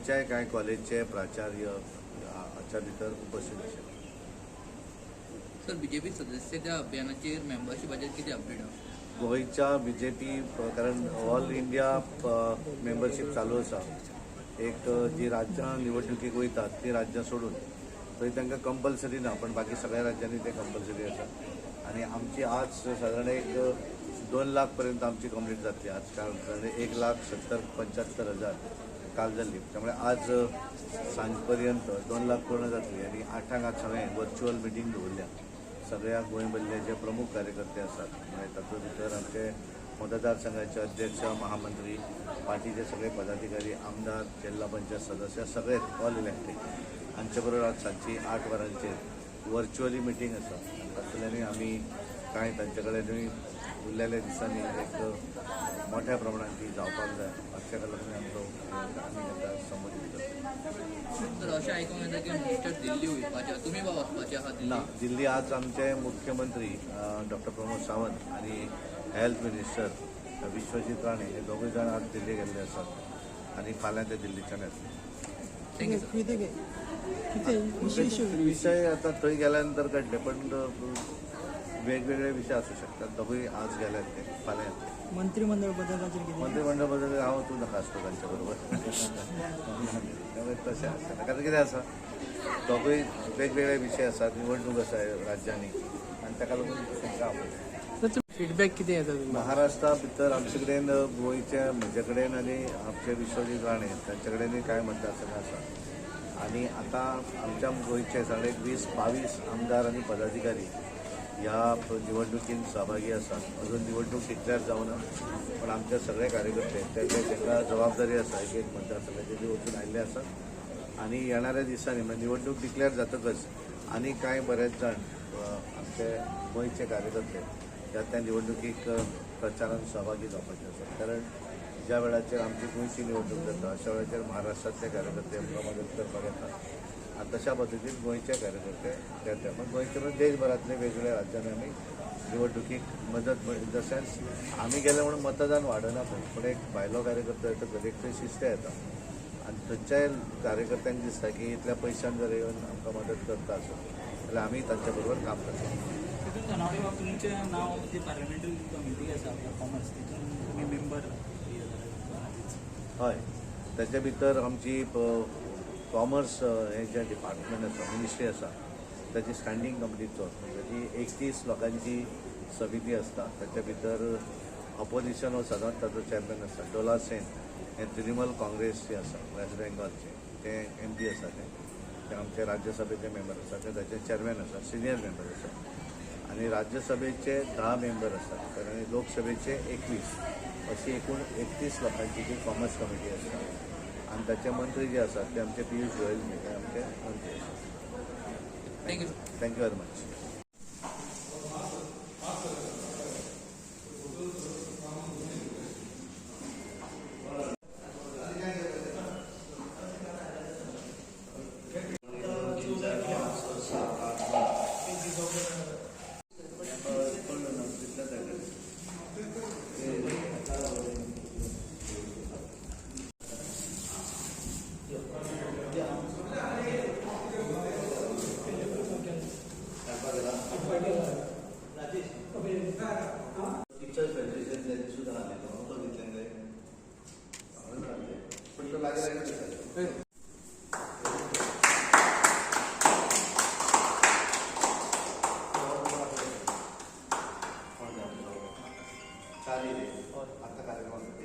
गोयच्या कांय कॉलेजचे प्राचार्य हाच्या भितर उपस्थित आशिल्ले. सर, बीजेपी सदस्यता अभियानाचेर मेंबरशिपाचेर कितें अपडेट आहा? गोयच्या बीजेपी कारण ऑल इंडिया मेंबरशीप चालू आसा. एक जी राज्यां निवडणुकीक वयतात ती राज्यां सोडून थंय तांकां कंपल्सरी ना, पण बाकी सगळ्या राज्यांनी ते कंपल्सरी आसा. आणि आमची आज साधारण एक 2 लाख पर्यंत आमची कंप्लीट जातली. आज काल 1,70,75,000 काल जाल्ली. त्यामुळे आज सांज पर्यंत 2 लाख पूर्ण जातली. आणि 8 आज हांवें वर्च्युअल मिटींग दवरल्या सगळ्या गोंयभरले जे प्रमुख कार्यकर्ते आसात. म्हणजे तातूंत भितर आमचे मतदारसंघाचे अध्यक्ष, महामंत्री, पार्टीचे सगळे पदाधिकारी, आमदार, जिल्हा पंचायत सदस्य सगळे ऑल इलेक्टेड हांचे बरोबर आज सांजची 8 वरांचेर वर्च्युअली मिटींग आसा. तातूंतल्यानूय आमी कांय तांचे कडेनूय उरलेल्या दिसांनी एक मोठ्या प्रमाणात ती जावपाक जाय. हाच्या लागून आमी आतां संबंदीत करता. तर अशें आयकूंक येता की मिस्टर दिल्ली वचपाचे, तुमी वचपाचे आहात ना, दिल्ली आज आमचे मुख्यमंत्री डॉक्टर प्रमोद सावंत आणि हेल्थ मिनिस्टर विश्वजीत राणे हे दोगूय जाण आज दिल्ली गेल्ले आसात आणि फाल्यां ते दिल्लीच्यान येतले. विषय आता थंय गेल्या नंतर कळटले, पण वेगवेगळे विषय असू शकतात. दोगूय आज गेल्यात ते फाल्यां येतले. मंत्रिमंडळ बदलाचेर कितें? मंत्रिमंडळ बदल हांव तूं नाका आसतो तांच्या बरोबर. त्यामुळे तशें आसता. कारण कितें आसा, दोगूय वेगवेगळे विशय आसात. निवडणूक आसा राज्यांनी आनी ताका लागून तांकां आवडटा. फीडबॅक कितें येता? महाराष्ट्रा भितर आमचे कडेन गोंयचे म्हजे कडेन आनी आमचे विश्वजीत राणे तांचे कडेनूय कांय मतदारसंघ आसा. आणि आता आमच्या गोंयचे साडे 20-22 आमदार आणि पदाधिकारी ह्या निवडणुकीत सहभागी आसात. अजून निवडणूक डिक्लेअर जावना, पण आमचे सगळे कार्यकर्ते तांकां जबाबदारी आसा. एक मतदारसंघाचे ते वचून आयिल्ले आसात. आणि येणाऱ्या दिसांनी म्हणजे निवडणूक डिक्लेअर जातकच आनी कांय बरेच जाण आमचे गोंयचे कार्यकर्ते त्या निवडणुकीक प्रचारांत सहभागी जावपाचे आसात. कारण ज्या वेळाचेर आमची गोंयची निवडणूक जाता अशा वेळाचेर महाराष्ट्रातले कार्यकर्ते आमकां मदत करपाक येतात. आणि तशा पद्दतीन गोंयचे कार्यकर्ते येतात. मग गोंयचे म्हणजे देशभरातले वेगवेगळ्या राज्यांनी आमी निवडणुकीक मदत इन द सेन्स आमी गेले म्हणून मतदान वाडना, पण एक भायलो कार्यकर्तो येता एक थंय शिश्ट येता आनी थंयच्याय कार्यकर्त्यांक दिसता की इतल्या पयशांक जर येवन आमकां मदत करता जाल्यार आमी तांचे बरोबर काम करता. तुमचें नांव जे पार्लमेंटरी कमिटी आसा कॉमर्स तितून तुमी मेंबर? हय, ताचे भितर आमची कॉमर्स हे जे डिपार्टमेंट आसा, मिनिस्ट्री आसा, ताची स्टँडींग कमिटीचो ताची 31 लोकांची समिती आसता. ताच्या भितर ऑपोजिशन हो सदांच ताचो चॅम्पियन आसा. डोला सेन हे तृणमूल काँग्रेस जे आसा वेस्ट बेंगॉलचे ते MP आसा. ते आमचे राज्यसभेचे मेंबर आसा. ते ताचे चेअरमॅन आसा, सिनियर मेंबर आसा. आणि राज्यसभेचे 10 मेंबर आसात. आणि लोकसभेचे 21 अशी एकूण 31 लोकांची ती कॉमर्स कमिटी आसता. आणि ताचे मंत्री जे आसात ते आमचे पियुष गोयल हे आमचे मंत्री आसात. Thank you. Thank you very much. Teachers federation त्यांनी सुद्धा आलेलो तो घेतल्याने पण तो लागेल. आता कार्यक्रमासाठी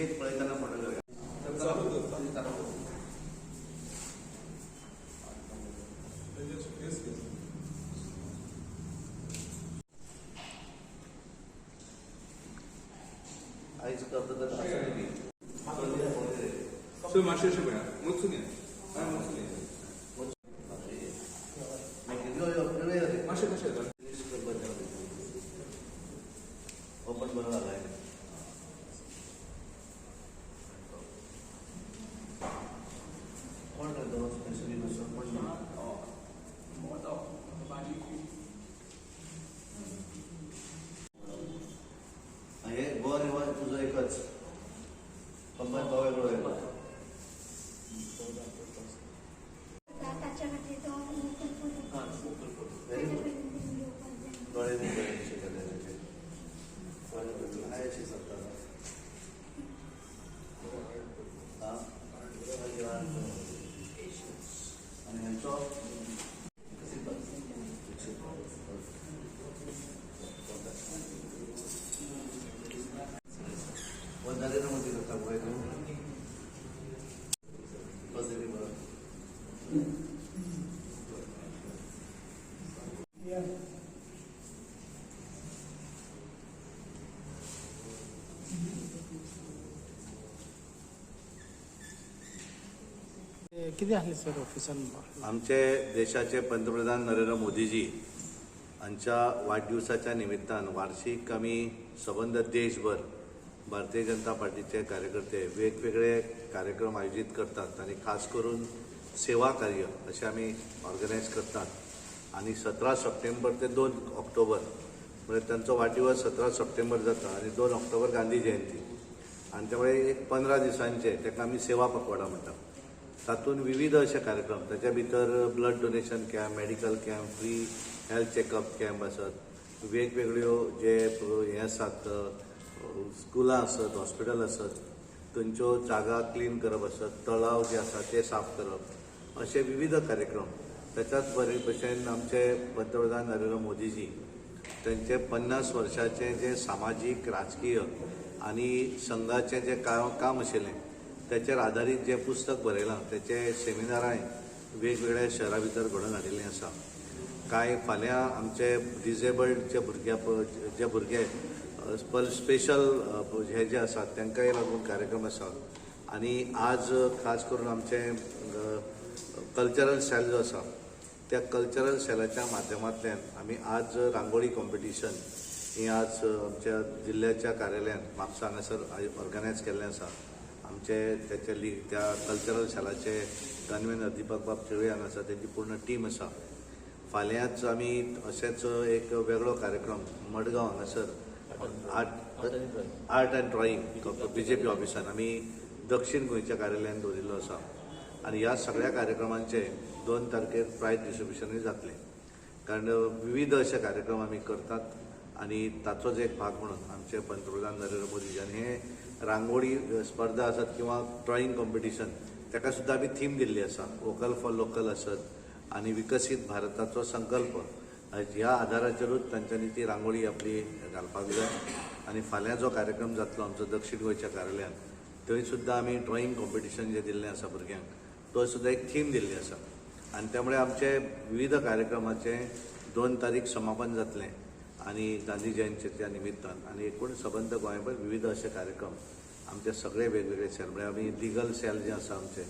एक पळयतना फोटो घेऊया. आयज करता तर असं न्ही. सर मातशें अशें पळया वचून या मातशें कशें जाता ओपन बरो जालाय. कोण करतो स्पेशली असं कोण हे गोवा निवा तुझं एकच कंपनी तो वेगळो वेगळो डोळे आयची सत्ता आणि ह्यांचो नरेंद्र मोदी करता गोय किती आले सर ऑफिसान आमचे देशाचे पंतप्रधान नरेंद्र मोदीजी हांच्या वाडदिवसाच्या निमित्तान वार्षिक आमी सबंद देशभर भारतीय जनता पार्टीचे कार्यकर्ते वेगवेगळे कार्यक्रम आयोजित करतात आणि खास करून सेवा कार्य असे आमी ऑर्गनायज करतात आणि 17 सप्टेंबर ते 2 ऑक्टोबर म्हणजे त्यांचा वाढदिवस 17 सप्टेंबर जाता आणि 2 ऑक्टोबर गांधी जयंती आणि त्यामुळे एक 15 दिसांचे ताका आमी सेवा पखवाडा म्हणटात. तातूंत विविध असे कार्यक्रम त्याच्या भितर blood donation camp, medical camp, free health checkup camp आसत, वेगवेगळ्यो जे हे आसात स्कुलां आसत, हॉस्पिटल आसत, थंयच्यो जागा क्लीन करप आसत, तळाव जे आसात ते साफ करप, असे विविध कार्यक्रम. त्याच्याच बरे भशेन आमचे पंतप्रधान नरेंद्र मोदीजी त्यांचे 50 वर्षाचे जे सामाजिक राजकीय आणि संघाचे जे काम आशिल्लें त्याचेर आधारीत जे पुस्तक बरयलां त्याचे सेमिनारांय वेगवेगळ्या शहरां भितर घडोवन हाडिल्लीं आसा. कांय फाल्यां आमचे डिजेबल्ड जे भुरगे स्पेशल हे जे आसात तांकांय लागून कार्यक्रम आसा आणि आज खास करून आमचे कल्चरल सेल जो आसा त्या कल्चरल सेलाच्या माध्यमांतल्यान आमी आज रांगोळी कॉम्पिटिशन ही आज आमच्या जिल्ह्याच्या कार्यालयान म्हापसा हांगासर ऑर्गनायज केल्लें आसा. आमचे त्याचे त्या कल्चरल सेलाचे गनमॅन दीपक बाब थिळवे हांगा आसा, तेजी पूर्ण टीम आसा. फाल्यांच आमी अशेंच एक वेगळो कार्यक्रम मडगांव हांगासर आर्ट एंड ड्रॉइंग BJP ऑफिसान आमी दक्षिण गोंयच्या कार्यालयान दवरिल्लो आसा आणि ह्या सगळ्या कार्यक्रमांचे 2 तारखेर प्रायज डिस्ट्रिब्युशनूय जातलें. कारण विविध असे कार्यक्रम आमी करतात आणि ताचोच एक भाग म्हणून आमचे पंतप्रधान नरेंद्र मोदी आणि हे रांगोळी स्पर्धा आसत किंवा ड्रॉइंग कॉम्पिटिशन ताका सुद्दां आमी थीम दिल्ली आसा, वोकल फॉर लोकल आसत आणि विकसीत भारताचो संकल्प ह्या आधाराचेरूच तांच्यांनी ती रांगोळी आपली घालपाक जाय. आणि फाल्यां जो कार्यक्रम जातलो आमचो दक्षिण गोंयच्या कार्यालयान थंय सुद्दां आमी ड्रॉइंग कॉम्पिटिशन जे दिल्लें आसा भुरग्यांक तो सुद्दां एक थीम दिल्ली आसा आणि त्यामुळे आमचे विविध कार्यक्रमाचे 2 तारीख समापन जातलें आणि गांधी जयंतीच्या निमित्तान आणि एकूण सबंद गोंयभर विविध असे कार्यक्रम आमचे सगळे वेगवेगळे सेल म्हणजे आमी लिगल सेल जे आसा आमचे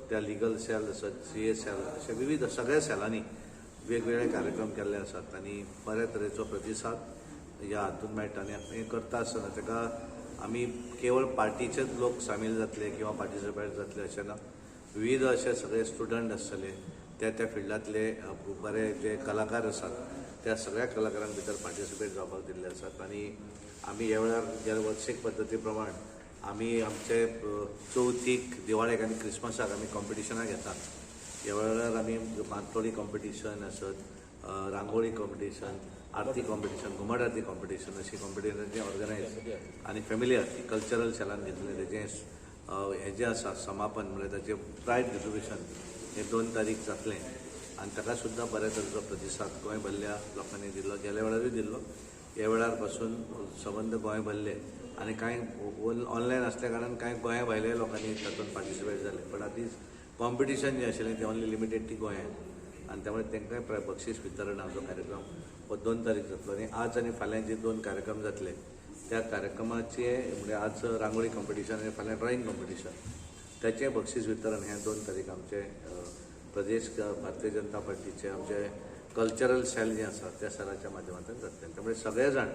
त्या लिगल सेल आसत, CA सेल अशे विविध सगळ्या सेलांनी वेगवेगळे कार्यक्रम केल्ले आसात आणि बऱ्या तरेचो प्रतिसाद ह्या हातूंत मेळटा. आनी हे करता आसतना ताका आमी केवळ पार्टीचेच लोक सामील जातले किंवा पार्टिसिपेट जातले अशें ना. विविध असे सगळे स्टुडंट आसतले, त्या फिल्डातले बरे जे कलाकार आसात त्या सगळ्या कलाकारांक भितर पार्टिसिपेट जावपाक दिल्ले आसात. आणि आमी ह्या वेळार गेल्या वर्षीक पद्दती प्रमाण आमी आमचे चवथीक, दिवाळेक आनी क्रिसमसाक आमी कॉम्पिटिशनां घेतात. ह्या वेळार आमी मातोळी कॉम्पिटिशन आसत, रांगोळी कॉम्पिटिशन, आरती कॉम्पिटिशन, घुमट आरती कॉम्पिटिशन अशी कॉम्पिटिशनांचे ऑर्गनायज आणि फॅमिली आरती कल्चरल सेलान घेतले. तेजें हे जे आसा समापन म्हणजे ताचें प्रायज डिस्ट्रिब्युशन हे 2 तारीख जातलें आणि ताका सुद्दां बऱ्या तरेचो प्रतिसाद गोंय भरल्या लोकांनी दिल्लो, गेल्या वेळारूय दिल्लो. ह्या वेळार पासून सबंद गोंय भरले आणि कांय ऑनलायन आसल्या कारणान कांय गोंया भायल्या लोकांनी तातूंत पार्टिसिपेट जाले. पण आतां कॉम्पिटिशन जें आशिल्लें तें ओन्ली लिमिटेड टी गोंयांत आणि त्यामुळे तांकांय बक्षीस वितरणाचो कार्यक्रम हो 2 तारीख जातलो. आणि आज आणि फाल्यां जे 2 कार्यक्रम जातले त्या कार्यक्रमाचे म्हणजे आज रांगोळी कॉम्पिटिशन आणि फाल्यां ड्रॉईंग कॉम्पिटिशन त्याचे बक्षीस वितरण हे 2 तारीख आमचे प्रदेश भारतीय जनता पार्टीचे आमचे कल्चरल सेल जे आसा त्या सेलाच्या माध्यमांतून जातले. त्यामुळे सगळे जाण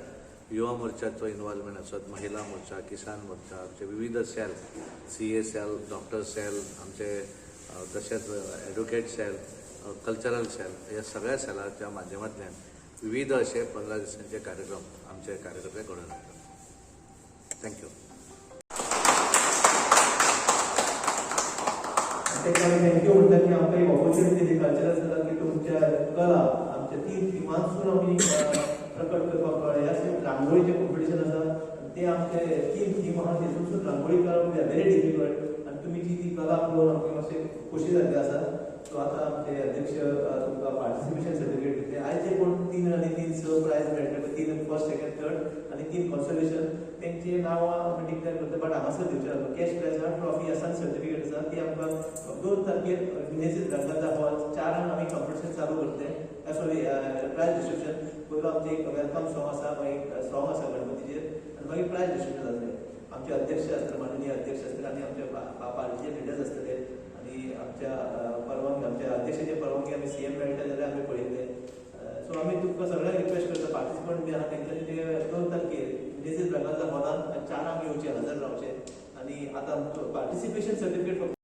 युवा मोर्चाचो इन्वॉल्वमेंट आसत, महिला मोर्चा, किसान मोर्चा, आमचे विविध cell, CA cell, doctor cell, आमचे तशेंच एडवोकेट सेल, कल्चरल सेल, ह्या सगळ्या सेलाच्या माध्यमांतल्यान विविध असे 15 दिसांचे कार्यक्रम आमचे कार्यकर्ते घडोवन हाडटात. थँक्यू. थँक्यू म्हणटा की आमकां एक ऑपॉर्च्युनिटी दिली कल्चरल सेलाक की तुमच्या कला आमच्या 3 टिमांसून आमी प्रकट करपाक कळ्ळें. ह्या रांगोळीचें कॉम्पिटिशन आसा ते आमचे 3 टीम आहा तेतूंतसून रांगोळी करप व्हेरी डिफिकल्ट आनी तुमी जी कला पळोवन आमकां मातशें खोशी जाल्ली आसा. सो आतां आमचे अध्यक्ष तुमकां पार्टिसिपेशन सर्टिफिकेट दितले. आयचे कोण 3 आनी 3 स प्रायज मेळटले, 3 फर्स्ट सेकंड थर्ड आनी 3 कॉन्सोलेशन तेंची नांवां डिक्लेअर करता. बट हांगासर दिवचे कॅश प्रायज आहा, ट्रॉफी आसा, सर्टिफिकेट आसा ती आमकां 2 तारखेर नेसीस रंगाचा हॉल 4 आमी कॉम्पिटिशन चालू करतले. Sorry prize distribution. पयलो आमचे एक वेलकम सॉंग आसा, मागीर सॉंग आसा गणपतीचेर आनी मागीर प्रायज डिस्ट्रिब्यूशन जातले. आमचे अध्यक्ष आसतले, माननीय अध्यक्ष आसतले आनी आमचे पार्टीचे लिडर्स आसतले आनी आमच्या परवानगी आमच्या अध्यक्षाचे परवानगी आमी CM मेळटा जाल्यार आमी पळयतले. सो आमी तुमकां सगळ्यांक रिक्वेस्ट करता पार्टिसिपंट बी आहा तेंच्यांनी ते 2 तारखेर नेसीस रंगाचा हॉलान 4 येवचे, हजर रावचे. आनी आतां पार्टिसिपेशन सर्टिफिकेट